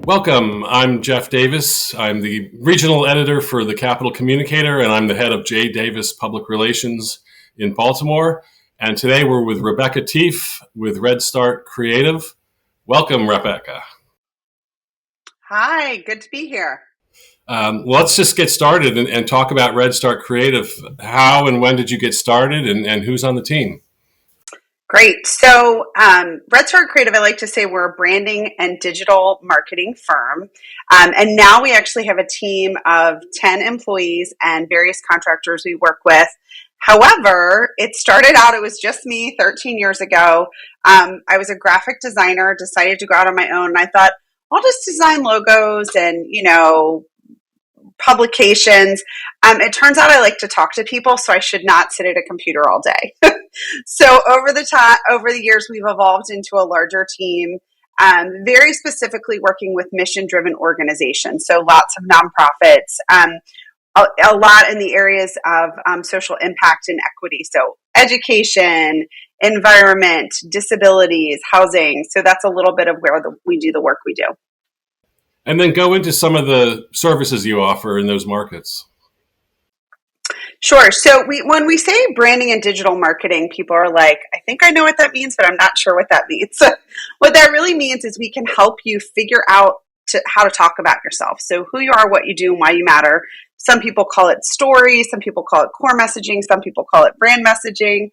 Welcome. I'm Jeff Davis. I'm the regional editor for the Capital Communicator, and I'm the head of J. Davis Public Relations in Baltimore. And today we're with Rebecca Teaff with Redstart Creative. Welcome, Rebecca. Hi, good to be here. Let's just get started and talk about Redstart Creative. How and when did you get started, and who's on the team? Great. So Redstart Creative, I like to say we're a branding and digital marketing firm. And now we actually have a team of 10 employees and various contractors we work with. However, it started out, it was just me 13 years ago. I was a graphic designer, decided to go out on my own. And I thought, I'll just design logos and, publications. It turns out I like to talk to people, so I should not sit at a computer all day. So over the years, we've evolved into a larger team, very specifically working with mission-driven organizations. So lots of nonprofits, a lot in the areas of social impact and equity. So education, environment, disabilities, housing. So that's a little bit of where we do the work we do. And then go into some of the services you offer in those markets. Sure. So when we say branding and digital marketing, people are like, I think I know what that means, but I'm not sure what that means. What that really means is we can help you figure out how to talk about yourself. So who you are, what you do, and why you matter. Some people call it stories. Some people call it core messaging. Some people call it brand messaging.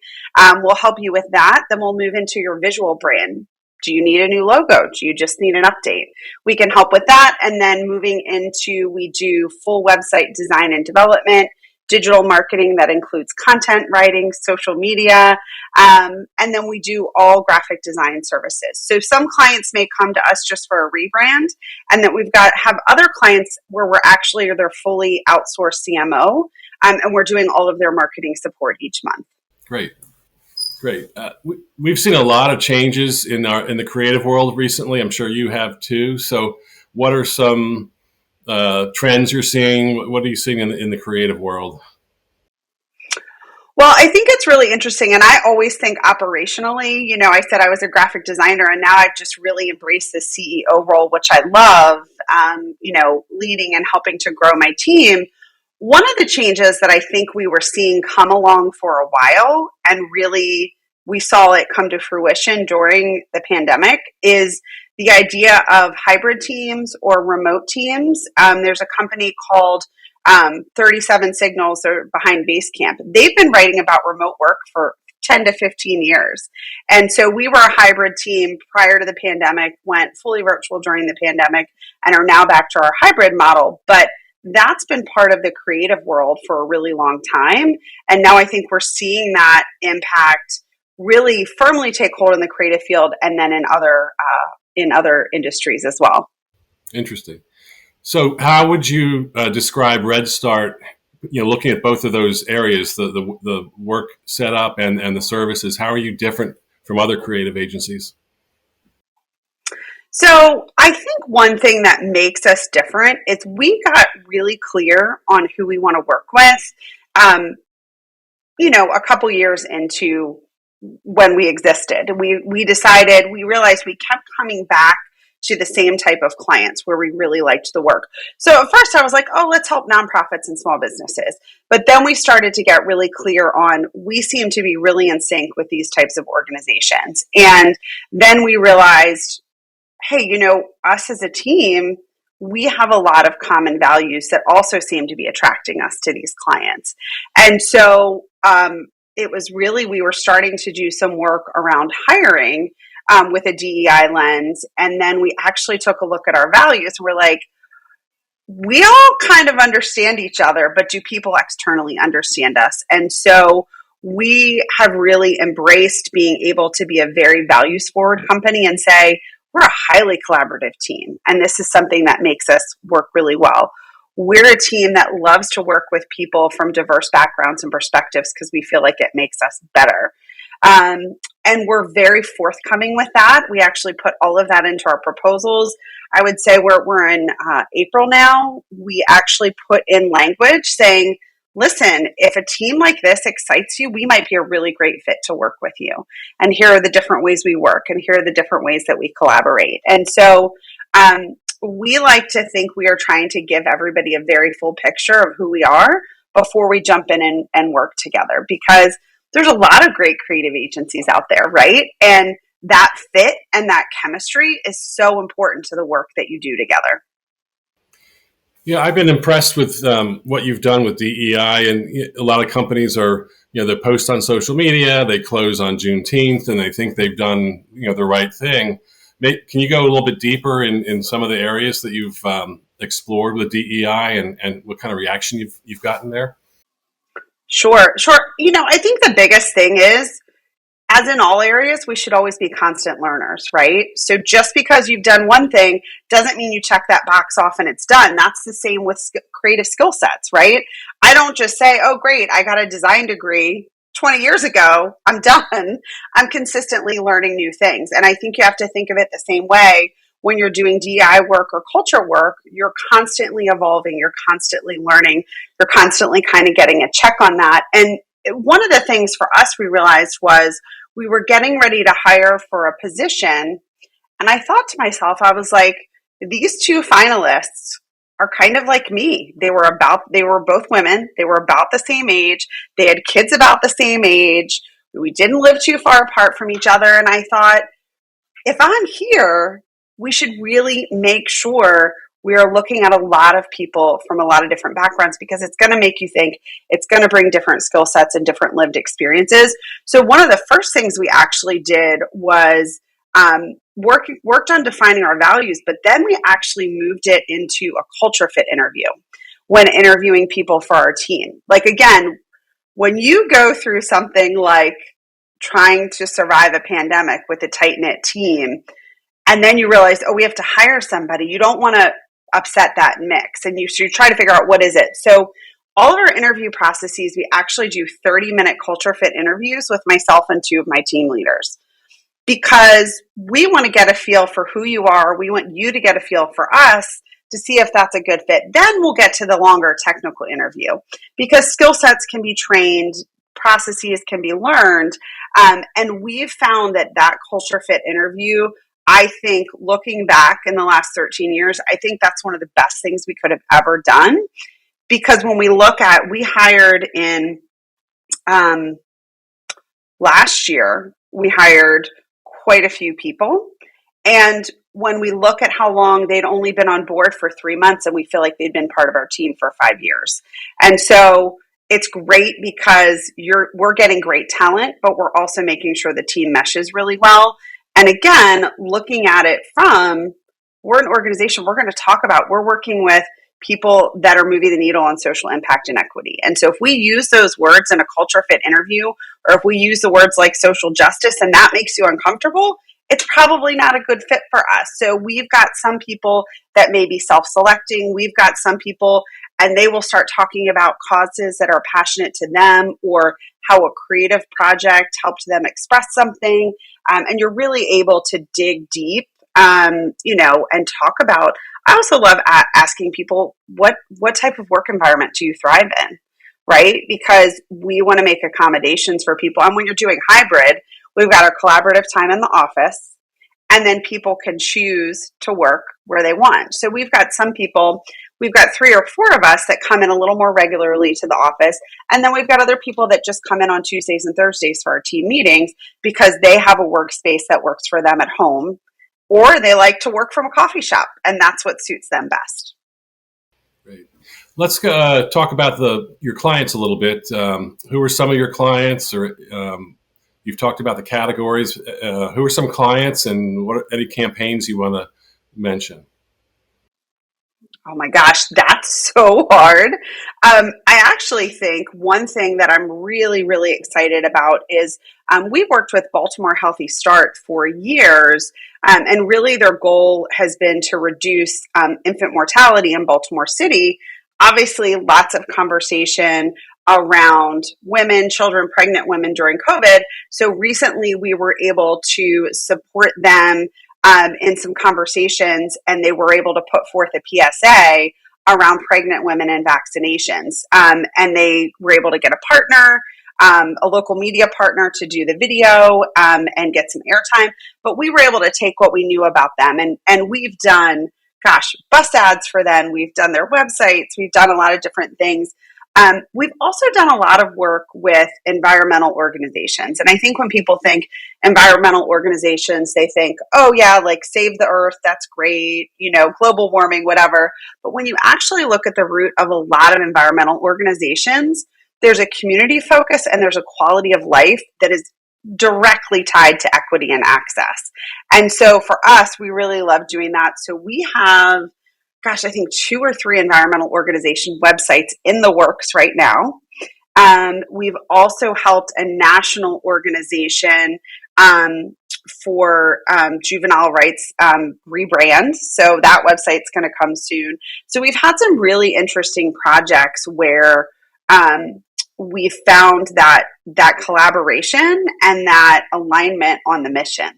We'll help you with that. Then we'll move into your visual brand. Do you need a new logo? Do you just need an update? We can help with that. And then moving into, we do full website design and development, digital marketing that includes content writing, social media, and then we do all graphic design services. So some clients may come to us just for a rebrand, and then have other clients where they're fully outsourced CMO, and we're doing all of their marketing support each month. Great. We've seen a lot of changes in the creative world recently. I'm sure you have too. So what are some trends you're seeing? What are you seeing in the creative world? Well, I think it's really interesting. And I always think operationally, I said I was a graphic designer, and now I've just really embraced the CEO role, which I love, leading and helping to grow my team. One of the changes that I think we were seeing come along for a while, and really we saw it come to fruition during the pandemic, is the idea of hybrid teams or remote teams. There's a company called 37 Signals, they're behind Basecamp. They've been writing about remote work for 10 to 15 years. And so we were a hybrid team prior to the pandemic, went fully virtual during the pandemic, and are now back to our hybrid model. But that's been part of the creative world for a really long time. And now I think we're seeing that impact really firmly take hold in the creative field, and then in other industries as well. Interesting. So how would you describe Redstart, looking at both of those areas, the work setup and the services? How are you different from other creative agencies? So I think one thing that makes us different is we got really clear on who we want to work with, a couple years into when we existed. We realized we kept coming back to the same type of clients where we really liked the work. So at first I was like, let's help nonprofits and small businesses. But then we started to get really clear on, we seem to be really in sync with these types of organizations. And then we realized, hey, us as a team, we have a lot of common values that also seem to be attracting us to these clients. And so it was really, we were starting to do some work around hiring with a DEI lens. And then we actually took a look at our values. We're like, we all kind of understand each other, but do people externally understand us? And so we have really embraced being able to be a very values forward company and say, we're a highly collaborative team. And this is something that makes us work really well. We're a team that loves to work with people from diverse backgrounds and perspectives because we feel like it makes us better. And we're very forthcoming with that. We actually put all of that into our proposals. I would say we're in April now. We actually put in language saying, listen, if a team like this excites you, we might be a really great fit to work with you. And here are the different ways we work, and here are the different ways that we collaborate. And so we like to think we are trying to give everybody a very full picture of who we are before we jump in and work together, because there's a lot of great creative agencies out there, right? And that fit and that chemistry is so important to the work that you do together. Yeah, I've been impressed with what you've done with DEI, and a lot of companies are, they post on social media, they close on Juneteenth, and they think they've done, the right thing. Can you go a little bit deeper in some of the areas that you've explored with DEI, and what kind of reaction you've gotten there? Sure. I think the biggest thing is, as in all areas, we should always be constant learners, right? So just because you've done one thing doesn't mean you check that box off and it's done. That's the same with creative skill sets, right? I don't just say, oh, great, I got a design degree 20 years ago, I'm done. I'm consistently learning new things. And I think you have to think of it the same way when you're doing DEI work or culture work. You're constantly evolving, you're constantly learning, you're constantly kind of getting a check on that. And one of the things for us we realized was we were getting ready to hire for a position. And I thought to myself, I was like, these two finalists are kind of like me. They were both women. They were about the same age. They had kids about the same age. We didn't live too far apart from each other. And I thought, if I'm here, we should really make sure we are looking at a lot of people from a lot of different backgrounds, because it's going to make you think, it's going to bring different skill sets and different lived experiences. So one of the first things we actually did was worked on defining our values, but then we actually moved it into a culture fit interview when interviewing people for our team. Like, again, when you go through something like trying to survive a pandemic with a tight-knit team, and then you realize, oh, we have to hire somebody, you don't want to upset that mix, and you try to figure out what is it. So all of our interview processes, we actually do 30-minute culture fit interviews with myself and two of my team leaders, because we want to get a feel for who you are. We want you to get a feel for us to see if that's a good fit. Then we'll get to the longer technical interview, because skill sets can be trained, processes can be learned. And we've found that culture fit interview, I think, looking back in the last 13 years, I think that's one of the best things we could have ever done. Because when we we hired in last year, we hired quite a few people. And when we look at how long they'd only been on board for 3 months, and we feel like they'd been part of our team for 5 years. And so it's great because we're getting great talent, but we're also making sure the team meshes really well. And again, looking at it we're an organization, we're working with people that are moving the needle on social impact and equity. And so if we use those words in a culture fit interview, or if we use the words like social justice and that makes you uncomfortable, it's probably not a good fit for us. So we've got some people that may be self-selecting. We've got some people, and they will start talking about causes that are passionate to them, or how a creative project helped them express something. And you're really able to dig deep, and talk about. I also love asking people, what type of work environment do you thrive in, right? Because we want to make accommodations for people. And when you're doing hybrid, we've got our collaborative time in the office, and then people can choose to work where they want. So we've got 3 or 4 of us that come in a little more regularly to the office. And then we've got other people that just come in on Tuesdays and Thursdays for our team meetings, because they have a workspace that works for them at home, or they like to work from a coffee shop, and that's what suits them best. Great. Let's talk about your clients a little bit. Who are some of your clients? Or you've talked about the categories. Who are some clients, and what any campaigns you want to mention? Oh my gosh, that's so hard. I actually think one thing that I'm really, really excited about is we've worked with Baltimore Healthy Start for years, and really their goal has been to reduce infant mortality in Baltimore City. Obviously, lots of conversation around children, pregnant women during COVID. So recently we were able to support them in some conversations, and they were able to put forth a PSA around pregnant women and vaccinations. And they were able to get a partner, a local media partner, to do the video and get some airtime. But we were able to take what we knew about them, and we've done bus ads for them. We've done their websites. We've done a lot of different things. We've also done a lot of work with environmental organizations. And I think when people think environmental organizations, they think, oh, yeah, like save the earth. That's great. Global warming, whatever. But when you actually look at the root of a lot of environmental organizations, there's a community focus and there's a quality of life that is directly tied to equity and access. And so for us, we really love doing that. So we have, I think 2 or 3 environmental organization websites in the works right now. We've also helped a national organization for juvenile rights rebrand. So that website's going to come soon. So we've had some really interesting projects where we found that collaboration and that alignment on the mission.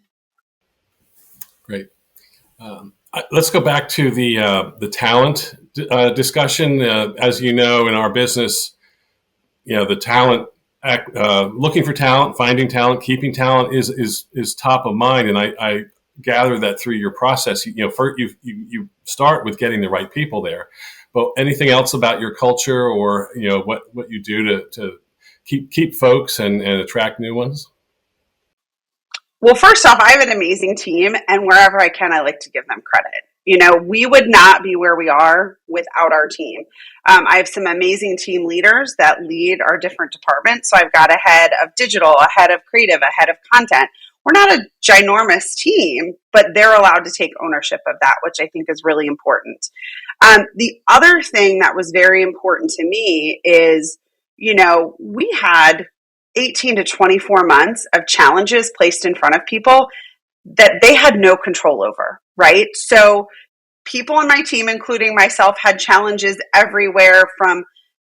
Great. Let's go back to the talent discussion. As you know, in our business, the talent, looking for talent, finding talent, keeping talent is top of mind. And I gather that through your process, first you start with getting the right people there. But anything else about your culture, or what you do to keep folks and attract new ones? Well, first off, I have an amazing team, and wherever I can, I like to give them credit. We would not be where we are without our team. I have some amazing team leaders that lead our different departments. So I've got a head of digital, a head of creative, a head of content. We're not a ginormous team, but they're allowed to take ownership of that, which I think is really important. The other thing that was very important to me is, we had 18 to 24 months of challenges placed in front of people that they had no control over, right? So people on my team, including myself, had challenges everywhere from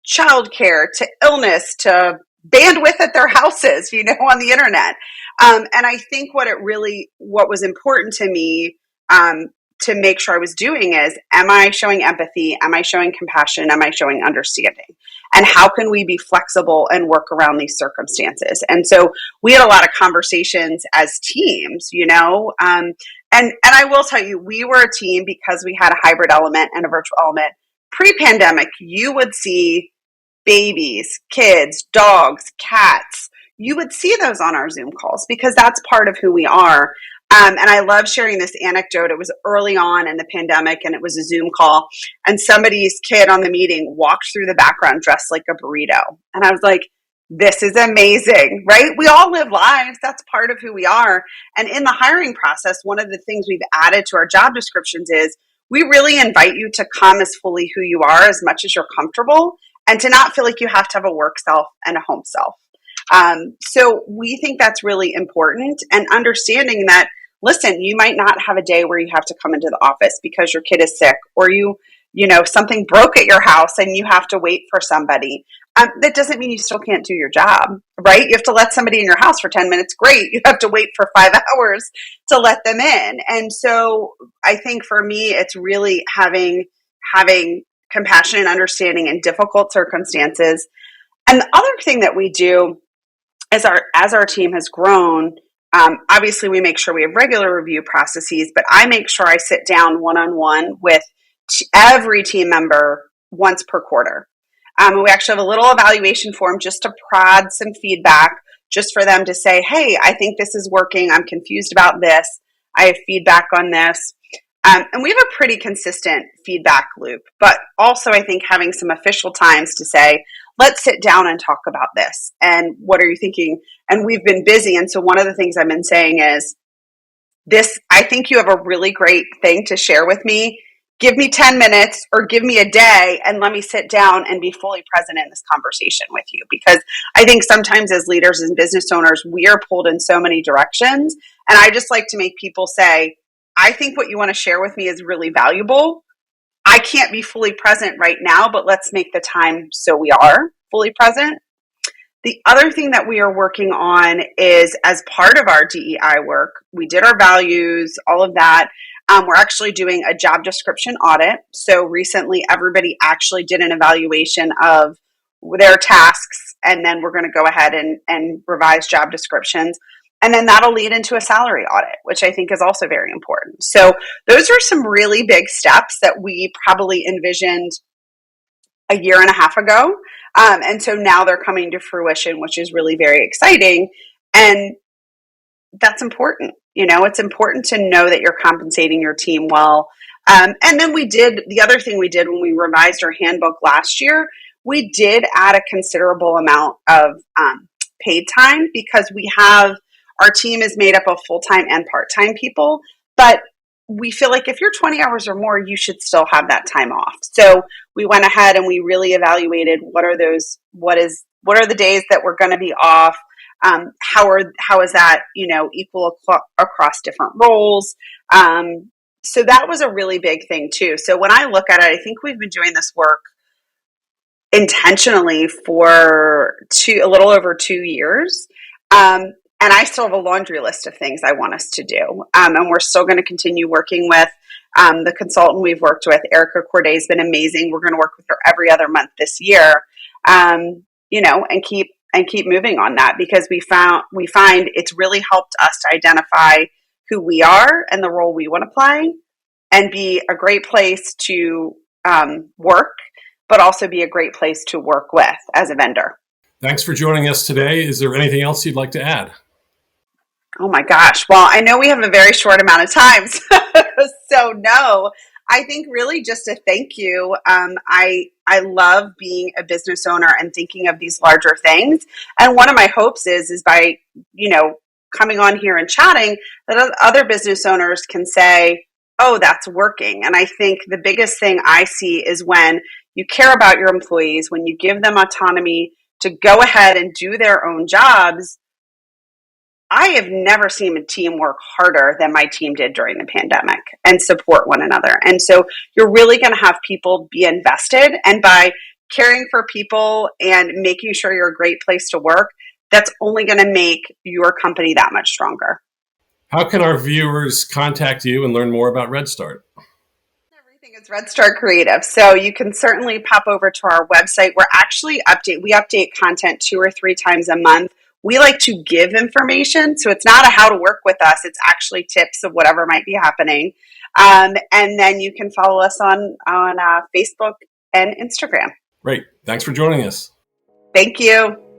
childcare to illness to bandwidth at their houses, on the internet. And I think what was important to me to make sure I was doing is, am I showing empathy? Am I showing compassion? Am I showing understanding? And how can we be flexible and work around these circumstances? And so we had a lot of conversations as teams, and I will tell you, we were a team because we had a hybrid element and a virtual element. Pre-pandemic, you would see babies, kids, dogs, cats. You would see those on our Zoom calls because that's part of who we are. And I love sharing this anecdote. It was early on in the pandemic and it was a Zoom call, and somebody's kid on the meeting walked through the background dressed like a burrito. And I was like, this is amazing, right? We all live lives. That's part of who we are. And in the hiring process, one of the things we've added to our job descriptions is we really invite you to come as fully who you are as much as you're comfortable, and to not feel like you have to have a work self and a home self. So we think that's really important, and understanding that, listen, you might not have a day where you have to come into the office because your kid is sick, or something broke at your house and you have to wait for somebody. That doesn't mean you still can't do your job, right? You have to let somebody in your house for 10 minutes. Great. You have to wait for 5 hours to let them in. And so I think for me, it's really having compassion and understanding in difficult circumstances. And the other thing that we do as our team has grown, obviously we make sure we have regular review processes, but I make sure I sit down one-on-one with every team member once per quarter. We actually have a little evaluation form just to prod some feedback, just for them to say, hey, I think this is working. I'm confused about this. I have feedback on this. And we have a pretty consistent feedback loop, but also I think having some official times to say, let's sit down and talk about this. And what are you thinking? And we've been busy. And so one of the things I've been saying is this, I think you have a really great thing to share with me. Give me 10 minutes or give me a day and let me sit down and be fully present in this conversation with you. Because I think sometimes as leaders and business owners, we are pulled in so many directions. And I just like to make people say, I think what you want to share with me is really valuable. I can't be fully present right now, but let's make the time so we are fully present. The other thing that we are working on is, as part of our DEI work, we did our values, all of that. We're actually doing a job description audit. So recently, everybody actually did an evaluation of their tasks, and then we're going to go ahead and revise job descriptions. And then that'll lead into a salary audit, which I think is also very important. So those are some really big steps that we probably envisioned a year and a half ago. And so now they're coming to fruition, which is really very exciting. And that's important. It's important to know that you're compensating your team well. And then the other thing we did when we revised our handbook last year, we did add a considerable amount of paid time, because our team is made up of full-time and part-time people, but we feel like if you're 20 hours or more, you should still have that time off. So we went ahead and we really evaluated what are the days that we're going to be off. How is that, equal across different roles? So that was a really big thing too. So when I look at it, I think we've been doing this work intentionally for a little over 2 years. And I still have a laundry list of things I want us to do. And we're still going to continue working with the consultant we've worked with. Erica Corday has been amazing. We're going to work with her every other month this year, and keep moving on that, because we find it's really helped us to identify who we are and the role we want to play, and be a great place to work, but also be a great place to work with as a vendor. Thanks for joining us today. Is there anything else you'd like to add? Oh my gosh. Well, I know we have a very short amount of time. So no, I think really just a thank you. I love being a business owner and thinking of these larger things. And one of my hopes is by, coming on here and chatting, that other business owners can say, oh, that's working. And I think the biggest thing I see is when you care about your employees, when you give them autonomy to go ahead and do their own jobs. I have never seen a team work harder than my team did during the pandemic and support one another. And so you're really going to have people be invested. And by caring for people and making sure you're a great place to work, that's only going to make your company that much stronger. How can our viewers contact you and learn more about Redstart? Everything is Redstart Creative. So you can certainly pop over to our website. We update content 2 or 3 times a month. We like to give information, so it's not a how to work with us. It's actually tips of whatever might be happening. And then you can follow us on Facebook and Instagram. Great. Thanks for joining us. Thank you.